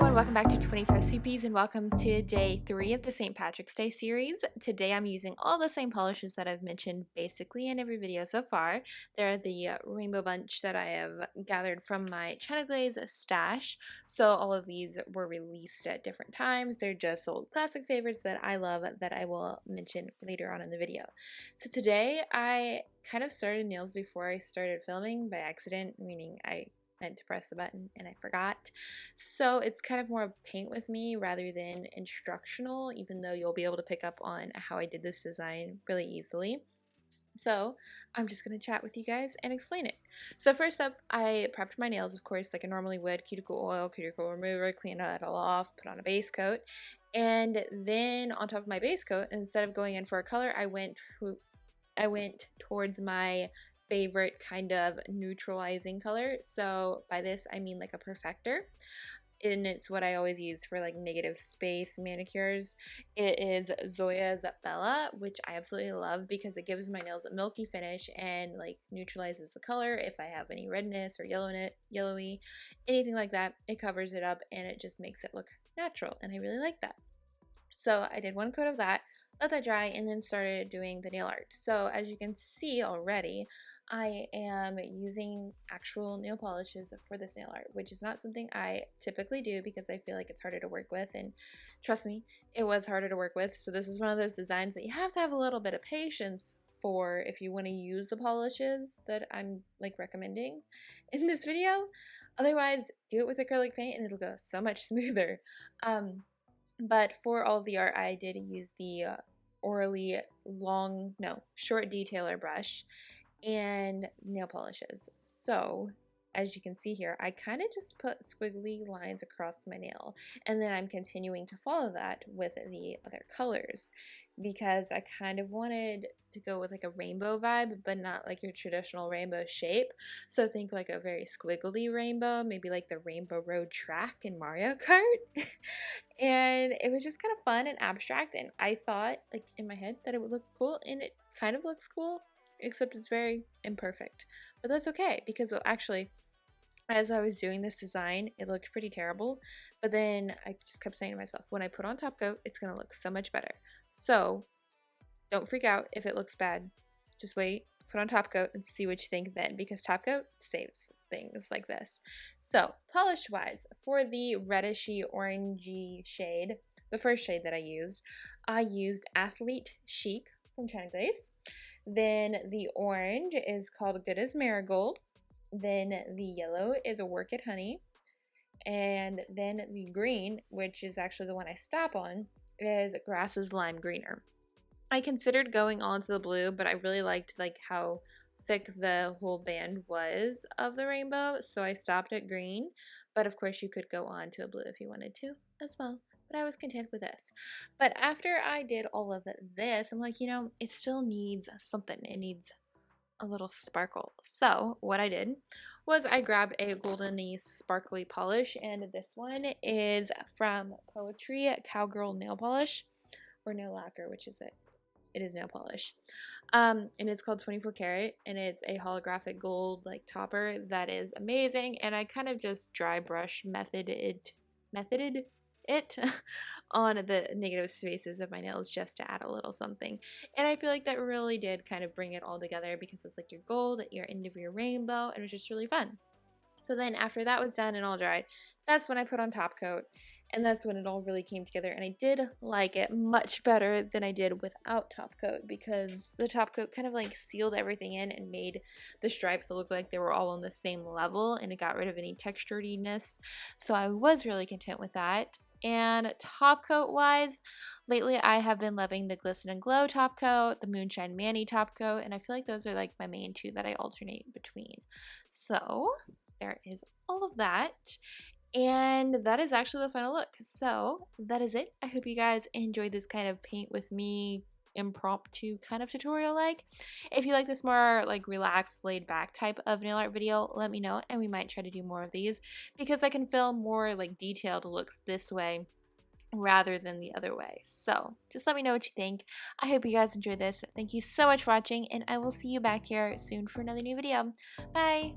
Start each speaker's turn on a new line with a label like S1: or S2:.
S1: everyone, welcome back to 25 Sweetpeas and welcome to day 3 of the St. Patrick's Day series. Today I'm using all the same polishes that I've mentioned basically in every video so far. They're the rainbow bunch that I have gathered from my China Glaze stash. So all of these were released at different times. They're just old classic favorites that I love that I will mention later on in the video. So today I kind of started nails before I started filming by accident, meaning I meant to press the button and I forgot. So it's kind of more paint with me rather than instructional, even though you'll be able to pick up on how I did this design really easily. So I'm just going to chat with you guys and explain it. So first up, I prepped my nails, of course, like I normally would. Cuticle oil, cuticle remover, clean that all off, put on a base coat. And then on top of my base coat, instead of going in for a color, I went towards my favorite kind of neutralizing color. So by this I mean like a perfector, and it's what I always use for like negative space manicures. It is Zoya's Bela, which I absolutely love because it gives my nails a milky finish and like neutralizes the color. If I have any redness or yellowy, anything like that, it covers it up and it just makes it look natural, and I really like that. So I did one coat of that, let that dry, and then started doing the nail art. So as you can see already, I am using actual nail polishes for this nail art, which is not something I typically do because I feel like it's harder to work with, and trust me, it was harder to work with. So this is one of those designs that you have to have a little bit of patience for if you want to use the polishes that I'm like recommending in this video. Otherwise, do it with acrylic paint and it'll go so much smoother. But for all of the art, I did use the short detailer brush and nail polishes. So as you can see here, I kind of just put squiggly lines across my nail, and then I'm continuing to follow that with the other colors because I kind of wanted to go with like a rainbow vibe, but not like your traditional rainbow shape. So think like a very squiggly rainbow, maybe like the Rainbow Road track in Mario Kart. And it was just kind of fun and abstract, and I thought like in my head that it would look cool, and it kind of looks cool, except it's very imperfect. But that's okay because, well, actually, as I was doing this design, it looked pretty terrible, but then I just kept saying to myself, when I put on top coat, it's gonna look so much better. So don't freak out if it looks bad. Just wait, put on top coat, and see what you think then, because top coat saves things like this. So polish wise, for the reddishy orangey shade, the first shade that I used Athlete Chic from China Glaze. Then the orange is called Good as Marigold. Then the yellow is a Werk Honey. And then the green, which is actually the one I stop on, is Grass's Lime Greener. I considered going on to the blue, but I really liked like how thick the whole band was of the rainbow, so I stopped at green. But of course you could go on to a blue if you wanted to as well, but I was content with this. But after I did all of this, I'm like, it still needs something. It needs a little sparkle. So what I did was I grabbed a goldeny sparkly polish, and this one is from Poetry Cowgirl nail polish, or nail lacquer, which is it? It is nail polish. And it's called 24 Karat, and it's a holographic gold like topper that is amazing. And I kind of just dry brush methoded it on the negative spaces of my nails just to add a little something. And I feel like that really did kind of bring it all together because it's like your gold at your end of your rainbow, and it was just really fun. So then after that was done and all dried, that's when I put on top coat, and that's when it all really came together. And I did like it much better than I did without top coat, because the top coat kind of like sealed everything in and made the stripes look like they were all on the same level, and it got rid of any texturedness. So I was really content with that. And top coat wise, lately I have been loving the Glisten and Glow top coat, the Moonshine Manny top coat, and I feel like those are like my main two that I alternate between. So there is all of that, and that is actually the final look. So that is it. I hope you guys enjoyed this kind of paint with me impromptu kind of tutorial. Like, if you like this more like relaxed, laid back type of nail art video, let me know, and we might try to do more of these because I can film more like detailed looks this way rather than the other way. So just let me know what you think. I hope you guys enjoyed this. Thank you so much for watching, and I will see you back here soon for another new video. Bye.